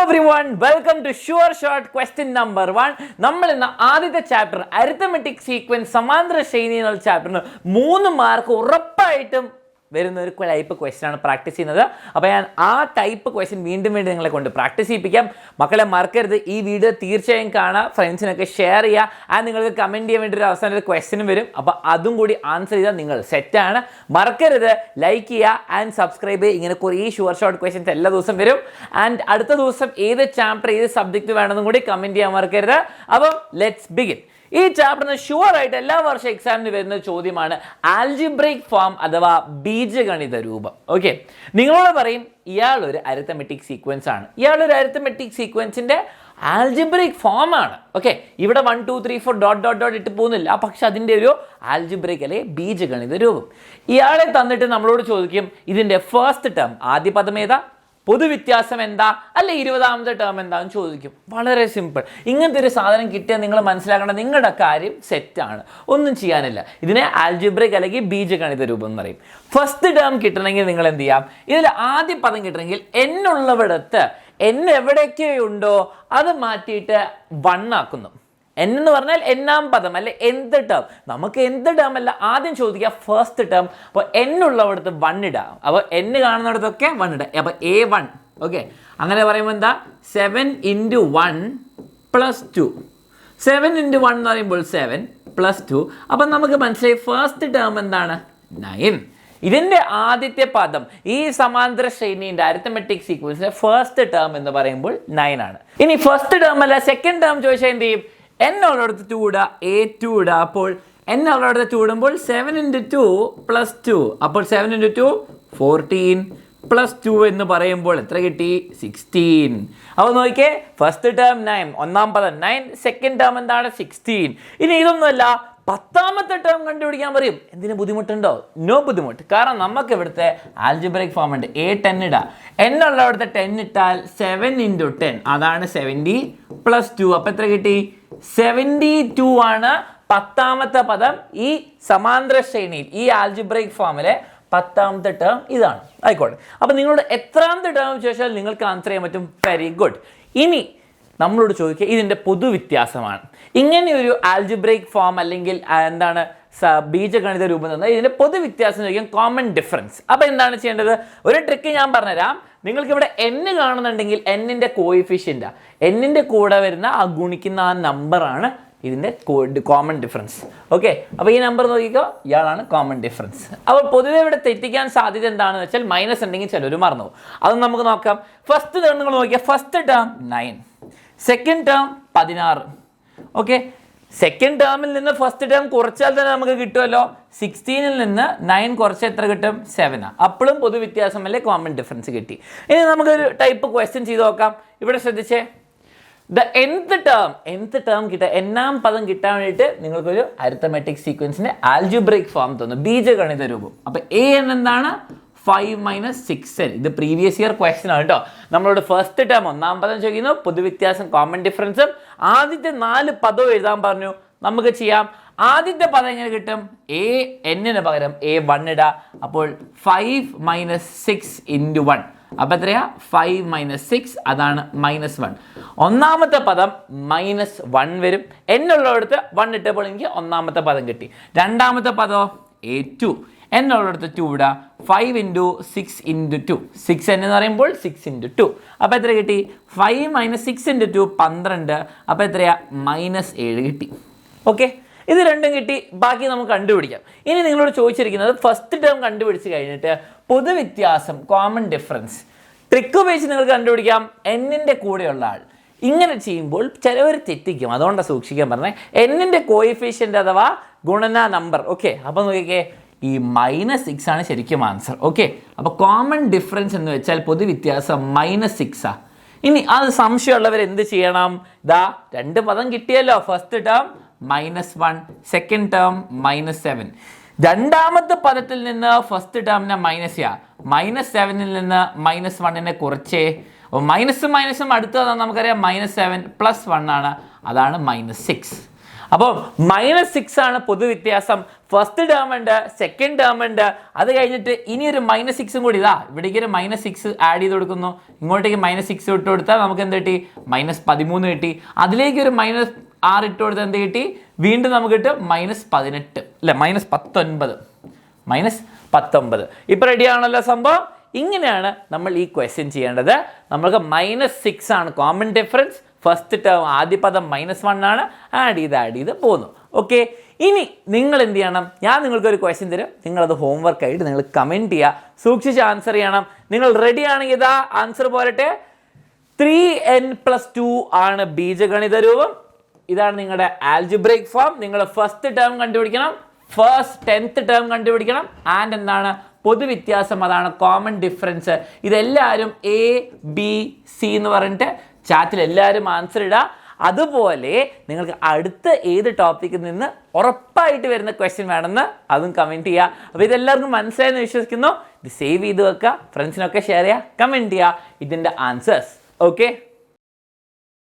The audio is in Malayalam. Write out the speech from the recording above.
everyone, welcome to Sure Short question number 1. നമ്മൾ ഇന്ന് ആദ്യത്തെ ചാപ്റ്റർ അരിത്തമെറ്റിക് സീക്വൻസ് സമാന്തര ശ്രേണി എന്ന ചാപ്റ്ററിന് 3 മാർക്ക് ഉറപ്പായിട്ടും വരുന്ന ഒരു ടൈപ്പ് ക്വസ്റ്റ്യൻ ആണ് പ്രാക്ടീസ് ചെയ്യുന്നത്. അപ്പോൾ ഞാൻ ആ ടൈപ്പ് ക്വസ്റ്റ്യൻ വീണ്ടും നിങ്ങളെ കൊണ്ട് പ്രാക്ടീസ് ചെയ്യിപ്പിക്കാം. മക്കളെ മറക്കരുത്, ഈ വീഡിയോ തീർച്ചയായും കാണുക, ഫ്രണ്ട്സിനൊക്കെ ഷെയർ ചെയ്യുക. ആൻഡ് നിങ്ങൾക്ക് കമൻറ്റ് ചെയ്യാൻ വേണ്ടി ഒരു അവസാനം ഒരു ക്വസ്റ്റ്യനും വരും. അപ്പോൾ അതും കൂടി ആൻസർ ചെയ്താൽ നിങ്ങൾ സെറ്റാണ്. മറക്കരുത് ലൈക്ക് ചെയ്യുക ആൻഡ് സബ്സ്ക്രൈബ് ചെയ്യുക. ഇങ്ങനെ കുറേ ഷുവർ ഷോർട്ട് ക്വസ്റ്റ്യൻസ് എല്ലാ ദിവസം വരും. ആൻഡ് അടുത്ത ദിവസം ഏത് ചാപ്റ്റർ ഏത് സബ്ജക്റ്റ് വേണമെന്നും കൂടി കമൻറ്റ് ചെയ്യാൻ മറക്കരുത്. അപ്പം ലെറ്റ്സ് ബിഗിൻ. ഈ ചാപ്റ്ററിന് ഷുവർ ആയിട്ട് എല്ലാ വർഷം എക്സാമിന് വരുന്ന ചോദ്യമാണ് ആൽജിബ്രൈക് ഫോം അഥവാ ബീജഗണിത രൂപം. ഓക്കെ, നിങ്ങളോട് പറയും ഇയാൾ ഒരു അരിത്തമെറ്റിക് സീക്വൻസ് ആണ്, ഇയാളൊരു അരിത്തമെറ്റിക് സീക്വൻസിന്റെ ആൽജിബ്രൈക് ഫോം ആണ്. ഓക്കെ, ഇവിടെ 1 2 3 4 ഡോട്ട് ഡോട്ട് ഡോട്ട് ഇട്ട് പോകുന്നില്ല, പക്ഷെ അതിൻ്റെ ഒരു ആൽജിബ്രൈക് അല്ലെ ബീജഗണിത രൂപം. ഇയാളെ തന്നിട്ട് നമ്മളോട് ചോദിക്കും ഇതിന്റെ ഫസ്റ്റ് ടേം ആദ്യ പദം ഏതാ, പൊതുവ്യത്യാസം എന്താ, അല്ലെ 20ാമത്തെ ടേം എന്താണെന്ന് ചോദിക്കും. വളരെ സിമ്പിൾ. ഇങ്ങനത്തെ ഒരു സാധനം കിട്ടിയാൽ നിങ്ങൾ മനസ്സിലാക്കേണ്ട നിങ്ങളുടെ കാര്യം സെറ്റാണ്, ഒന്നും ചെയ്യാനില്ല. ഇതിനെ ആൽജിബ്രൈക് അല്ലെങ്കിൽ ബീജഗണിത രൂപം എന്ന് പറയും. ഫസ്റ്റ് ടേം കിട്ടണമെങ്കിൽ നിങ്ങൾ എന്ത് ചെയ്യാം, ഇതിൽ ആദ്യ പദം കിട്ടണമെങ്കിൽ എന്നുള്ളവിടത്ത് എവിടെയൊക്കെ ഉണ്ടോ അത് മാറ്റിയിട്ട് 1 ആക്കുന്നു. എന്ന് പറഞ്ഞാൽ എന്നാം പദം അല്ലെ എന്ത് ടേം. നമുക്ക് എന്ത് ടേം അല്ല ആദ്യം ചോദിക്കുക ഫസ്റ്റ് ടേം. അപ്പോൾ എന്നുള്ളവിടത്ത് 1 ഇടാം. അപ്പോൾ എന്ന് കാണുന്നിടത്തൊക്കെ 1 ഇടാം. അപ്പോൾ A1. ഓക്കെ, അങ്ങനെ പറയുമ്പോൾ എന്താ 7 × 1 + 2. 7 × 1 എന്ന് പറയുമ്പോൾ 7 + 2. അപ്പം നമുക്ക് മനസ്സിലായി ഫസ്റ്റ് ടേം എന്താണ് 9. ഇതിൻ്റെ ആദ്യത്തെ പദം ഈ സമാന്തര ശ്രേണിൻ്റെ അരിത്തമെറ്റിക് സീക്വൻസിന്റെ ഫസ്റ്റ് ടേം എന്ന് പറയുമ്പോൾ 9 ആണ്. ഇനി ഫസ്റ്റ് ടേം അല്ല സെക്കൻഡ് ടേം ചോദിച്ചാൽ എന്ത് ചെയ്യും, എന്നുള്ളടത്ത് 2 ഇടുക, A2 ഇടുക. അപ്പോൾ എന്നുള്ളടത്ത് 2 ഇടുമ്പോൾ 7 × 2 + 2. അപ്പോൾ 7 × 2 14 + 2 എന്ന് പറയുമ്പോൾ എത്ര കിട്ടി, 16. അപ്പോൾ നോക്കിയേ, ഫസ്റ്റ് ടേം 9, ഒന്നാം പദം 9, സെക്കൻഡ് ടേം എന്താണ് 16. ഇനി ഇതൊന്നുമല്ല, 10ാമത്തെ ടേം കണ്ടുപിടിക്കാൻ പറയും. എന്തിനു ബുദ്ധിമുട്ടുണ്ടോ? നോ ബുദ്ധിമുട്ട്. കാരണം നമുക്ക് ഇവിടുത്തെ ആൽജിബ്രൈക് ഫോം ഉണ്ട്. A10 ഇടുക, എന്നുള്ളവിടുത്തെ 10 ഇട്ടാൽ 7 × 10 അതാണ് 70 + 2. അപ്പം എത്ര കിട്ടി, 72 ആണ് 10ാമത്തെ പദം ഈ സമാന്തര ശ്രേണിയിൽ ഈ ആൽജിബ്രൈക് ഫോമിലെ 10ാമത്തെ ടേം ഇതാണ്. ആയിക്കോട്ടെ, അപ്പം നിങ്ങളുടെ എത്രാമത്തെ ടേം ചോദിച്ചാൽ നിങ്ങൾക്ക് ആൻസർ ചെയ്യാൻ പറ്റും. Very good. ഇനി നമ്മളോട് ചോദിക്കുക ഇതിൻ്റെ പൊതുവ്യത്യാസമാണ്. ഇങ്ങനെയൊരു ആൽജിബ്രൈക് ഫോം അല്ലെങ്കിൽ എന്താണ് ബീജഗണിത രൂപം തന്നാൽ ഇതിൻ്റെ പൊതുവ്യത്യാസം ചോദിക്കാം, കോമൺ ഡിഫറൻസ്. അപ്പോൾ എന്താണ് ചെയ്യേണ്ടത്, ഒരു ട്രിക്ക് ഞാൻ പറഞ്ഞുതരാം. നിങ്ങൾക്ക് ഇവിടെ n കാണുന്നുണ്ടെങ്കിൽ എന്നിൻ്റെ കോയിഫിഷ്യൻ്റ്, എന്നിൻ്റെ കൂടെ വരുന്ന ആ ഗുണിക്കുന്ന ആ നമ്പറാണ് ഇതിൻ്റെ കോമൺ ഡിഫറൻസ്. ഓക്കെ, അപ്പോൾ ഈ നമ്പർ നോക്കിക്കോ, ഇയാളാണ് കോമൺ ഡിഫറൻസ്. അപ്പോൾ പൊതുവെ ഇവിടെ തെറ്റിക്കാൻ സാധ്യത എന്താണെന്ന് വെച്ചാൽ മൈനസ് ഉണ്ടെങ്കിൽ ചിലർ മറന്നു പോകും. അത് നമുക്ക് നോക്കാം. ഫസ്റ്റ് ടേം നിങ്ങൾ നോക്കിയാൽ first term 9, second term 16. Okay, second ടേമിൽ നിന്ന് ഫസ്റ്റ് ടേം കുറച്ചാൽ തന്നെ നമുക്ക് കിട്ടുമല്ലോ. 16ൽ നിന്ന് 9 കുറച്ച് എത്ര കിട്ടും, 7. അപ്പോഴും പൊതുവ്യത്യാസം അല്ലെ കോമൺ ഡിഫറൻസ് കിട്ടി. ഇനി നമുക്കൊരു ടൈപ്പ് ക്വസ്റ്റ്യൻ ചെയ്ത് നോക്കാം. ഇവിടെ ശ്രദ്ധിച്ചേ, ദ nth ടേം കിട്ടുക, എന്നാം പദം കിട്ടാൻ വേണ്ടിയിട്ട് നിങ്ങൾക്കൊരു അരിത്തമെറ്റിക് സീക്വൻസിന്റെ ആൽജിബ്രൈക് ഫോം തോന്നും, ബീജഗണിത രൂപം. അപ്പോൾ an എന്താണ് 5 - 6n. ഇത് പ്രീവിയസ് ഇയർ ക്വസ്റ്റ്യൻ ആണ് കേട്ടോ. നമ്മളോട് ഫസ്റ്റ് ടേം ഒന്നാം പദം ചോദിക്കുന്നു, പൊതുവ്യത്യാസം കോമൺ ഡിഫറൻസും ആദ്യത്തെ 4 പദവും എഴുതാൻ പറഞ്ഞു. നമുക്ക് ചെയ്യാം. ആദ്യത്തെ പദം എങ്ങനെ കിട്ടും, n പകരം A1 ഇടുക. അപ്പോൾ 5 - 6 × 1. അപ്പം എത്രയാ, 5 - 6 അതാണ് -1. ഒന്നാമത്തെ പദം -1 വരും. എന്നുള്ളടത്ത് 1 ഇട്ടപ്പോൾ എനിക്ക് ഒന്നാമത്തെ പദം കിട്ടി. രണ്ടാമത്തെ പദമോ A2, എന്നുള്ളടത്ത് 2 ഇടുക. 5 × 6 × 2, 6n എന്ന് പറയുമ്പോൾ 6 × 2. അപ്പോൾ എത്ര കിട്ടി, 5 - 6 × 2 12. അപ്പോൾ എത്രയാ, -7 കിട്ടി. ഓക്കെ, ഇത് രണ്ടും കിട്ടി. ബാക്കി നമുക്ക് കണ്ടുപിടിക്കാം. ഇനി നിങ്ങളോട് ചോദിച്ചിരിക്കുന്നത് ഫസ്റ്റ് ടേം കണ്ടുപിടിച്ച് കഴിഞ്ഞിട്ട് പൊതുവ്യത്യാസം കോമൺ ഡിഫറൻസ് ട്രിക്ക് ഉപയോഗിച്ച് നിങ്ങൾക്ക് കണ്ടുപിടിക്കാം. എന്നിൻ്റെ കൂടെയുള്ള ആൾ ഇങ്ങനെ ചെയ്യുമ്പോൾ ചിലവർ തെറ്റിക്കും, അതുകൊണ്ടാണ് സൂക്ഷിക്കാൻ പറഞ്ഞത്. എന്നിൻ്റെ കോയിഫിഷ്യൻ്റ് അഥവാ ഗുണന നമ്പർ. ഓക്കെ, അപ്പോൾ നോക്കിക്കേ, ഈ -6 ആണ് ശരിക്കും ആൻസർ. ഓക്കെ, അപ്പോൾ കോമൺ ഡിഫറൻസ് എന്ന് വെച്ചാൽ പൊതുവ്യത്യാസം -6 ആണ്. ഇനി അത് സംശയമുള്ളവർ എന്ത് ചെയ്യണം, ഇതാ 2 പദം കിട്ടിയല്ലോ. First term -1, second term -7. രണ്ടാമത്തെ പദത്തിൽ നിന്ന് ഫസ്റ്റ് ടേമിനെ -7ൽ നിന്ന് -1നെ കുറച്ചേ. അപ്പോൾ മൈനസും അടുത്തതാണ് നമുക്കറിയാം -7 + 1 ആണ്, അതാണ് -6. അപ്പോൾ -6 ആണ് പൊതുവ്യത്യാസം. ഫസ്റ്റ് ടേം ഉണ്ട്, സെക്കൻഡ് ടേം ഉണ്ട്, അത് കഴിഞ്ഞിട്ട് ഇനി ഒരു -6 കൂടി ഇതാ ഇവിടേക്ക് ഒരു -6 ആഡ് ചെയ്ത് കൊടുക്കുന്നു. ഇങ്ങോട്ടേക്ക് -6 ഇട്ട് കൊടുത്താൽ നമുക്ക് എന്ത് കിട്ടി? -13 കിട്ടി. അതിലേക്ക് ഒരു -6 ഇട്ട് കൊടുത്താൽ എന്ത് കിട്ടി? വീണ്ടും നമുക്ക് കിട്ടും -18 അല്ലെ, -19. ഇപ്പം റെഡി ആണല്ലോ സംഭവം. ഇങ്ങനെയാണ് നമ്മൾ ഈ ക്വസ്റ്റ്യൻ ചെയ്യേണ്ടത്. നമ്മൾക്ക് -6 ആണ് കോമൺ ഡിഫറൻസ്. ഫസ്റ്റ് ടേം ആദ്യ പദം -1 ആണ്. ആഡ് ചെയ്ത് പോകുന്നു. ഓക്കെ, ഇനി നിങ്ങൾ എന്ത് ചെയ്യണം? ഞാൻ നിങ്ങൾക്കൊരു ക്വസ്റ്റ്യൻ തരും, നിങ്ങളത് ഹോംവർക്ക് ആയിട്ട് നിങ്ങൾ കമൻറ്റ് ചെയ്യുക, സൂക്ഷിച്ച് ആൻസർ ചെയ്യണം. നിങ്ങൾ റെഡി ആണെങ്കിൽ ഇതാ ആൻസർ പോരട്ടെ. 3n+2 ആണ് ബീജഗണിത രൂപം. ഇതാണ് നിങ്ങളുടെ ആൽജിബ്രൈക് ഫോം. നിങ്ങൾ ഫസ്റ്റ് ടേം കണ്ടുപിടിക്കണം, ഫസ്റ്റ് 10th ടേം കണ്ടുപിടിക്കണം. ആൻഡ് എന്താണ് പൊതുവ്യത്യാസം? അതാണ് കോമൺ ഡിഫറൻസ്. ഇതെല്ലാവരും ABC എന്ന് പറഞ്ഞിട്ട് ചാറ്റിൽ എല്ലാവരും ആൻസർ ഇടുക. അതുപോലെ നിങ്ങൾക്ക് അടുത്ത ഏത് ടോപ്പിക്കിൽ നിന്ന് ഉറപ്പായിട്ട് വരുന്ന ക്വസ്റ്റ്യൻ വേണമെന്ന് അതും കമൻറ്റ് ചെയ്യുക. അപ്പോൾ ഇതെല്ലാവർക്കും മനസ്സിലായെന്ന് വിശ്വസിക്കുന്നു. ഇത് സേവ് ചെയ്ത് വെക്കുക, ഫ്രണ്ട്സിനൊക്കെ ഷെയർ ചെയ്യുക, കമൻറ്റ് ചെയ്യുക ഇതിൻ്റെ ആൻസേഴ്സ്. ഓക്കെ.